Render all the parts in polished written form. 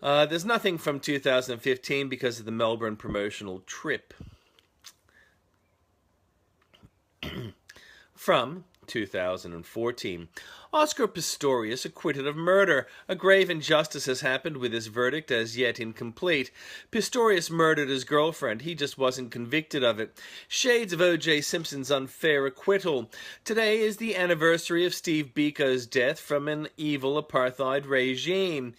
There's nothing from 2015 because of the Melbourne promotional trip. From 2014. Oscar Pistorius acquitted of murder. A grave injustice has happened with his verdict, as yet incomplete. Pistorius murdered his girlfriend. He just wasn't convicted of it. Shades of OJ Simpson's unfair acquittal. Today is the anniversary of Steve Biko's death from an evil apartheid regime.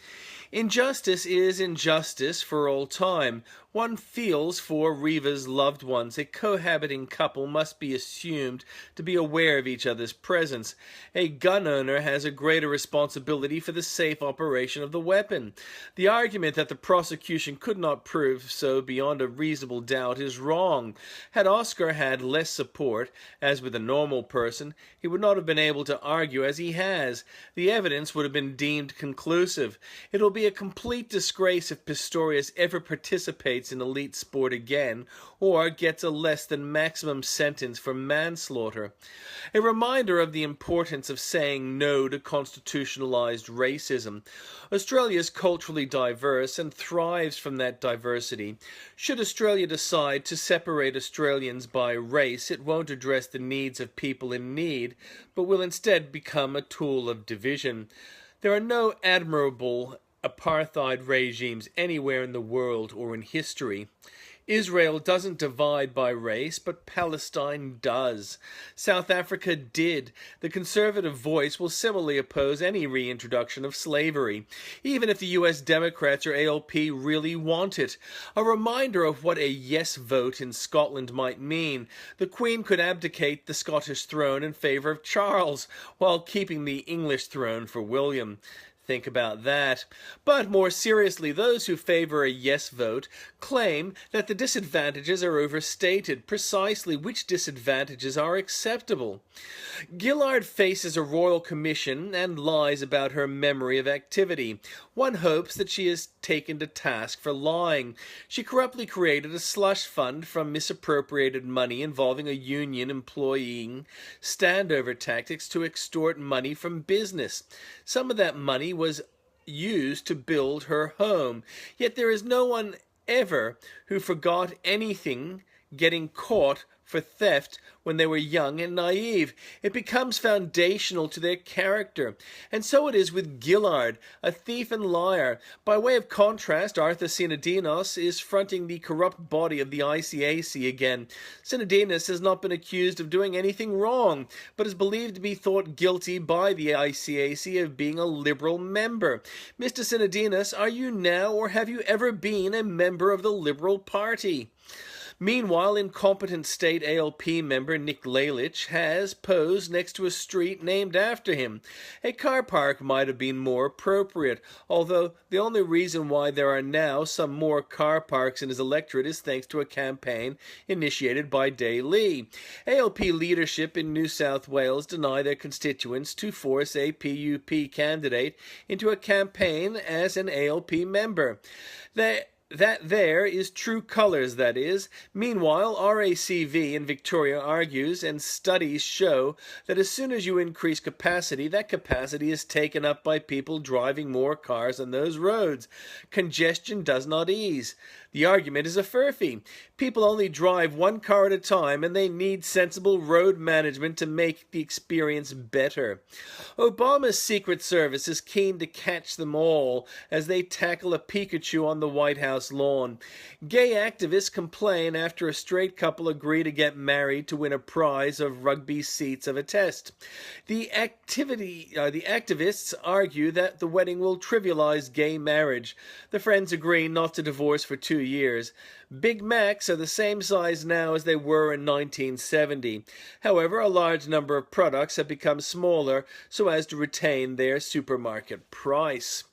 Injustice is injustice for all time. One feels for Reeva's loved ones. A cohabiting couple must be assumed to be aware of each other's presence. A gun owner has a greater responsibility for the safe operation of the weapon. The argument that the prosecution could not prove so beyond a reasonable doubt is wrong. Had Oscar had less support, as with a normal person, he would not have been able to argue as he has. The evidence would have been deemed conclusive. It will be a complete disgrace if Pistorius ever participates in elite sport again, or gets a less than maximum sentence for manslaughter. A reminder of the importance of saying no to constitutionalized racism. Australia is culturally diverse and thrives from that diversity. Should Australia decide to separate Australians by race, it won't address the needs of people in need, but will instead become a tool of division. There are no admirable apartheid regimes anywhere in the world or in history. Israel doesn't divide by race, but Palestine does. South Africa did. The conservative voice will similarly oppose any reintroduction of slavery, even if the U.S. Democrats or ALP really want it. A reminder of what a yes vote in Scotland might mean. The Queen could abdicate the Scottish throne in favour of Charles, while keeping the English throne for William. Think about that. But more seriously, those who favor a yes vote claim that the disadvantages are overstated. Precisely which disadvantages are acceptable? Gillard faces a royal commission and lies about her memory of activity. One hopes that she is taken to task for lying. She corruptly created a slush fund from misappropriated money involving a union employing standover tactics to extort money from business. Some of that money was used to build her home. Yet there is no one ever who forgot anything getting caught for theft when they were young and naive. It becomes foundational to their character. And so it is with Gillard, a thief and liar. By way of contrast, Arthur Sinodinos is fronting the corrupt body of the ICAC again. Sinodinos has not been accused of doing anything wrong, but is believed to be thought guilty by the ICAC of being a Liberal member. Mr. Sinodinos, are you now or have you ever been a member of the Liberal Party? Meanwhile, incompetent state ALP member Nick Lalich has posed next to a street named after him. A car park might have been more appropriate, although the only reason why there are now some more car parks in his electorate is thanks to a campaign initiated by Day Lee. ALP leadership in New South Wales deny their constituents to force a PUP candidate into a campaign as an ALP member. That there is true colours, that is. Meanwhile, RACV in Victoria argues, and studies show, that as soon as you increase capacity, that capacity is taken up by people driving more cars on those roads. Congestion does not ease. The argument is a furphy. People only drive one car at a time, and they need sensible road management to make the experience better. Obama's Secret Service is keen to catch them all as they tackle a Pikachu on the White House lawn. Gay activists complain after a straight couple agree to get married to win a prize of rugby seats of a test. The activists argue that the wedding will trivialize gay marriage. The friends agree not to divorce for 2 years. Big Macs are the same size now as they were in 1970. However, a large number of products have become smaller so as to retain their supermarket price.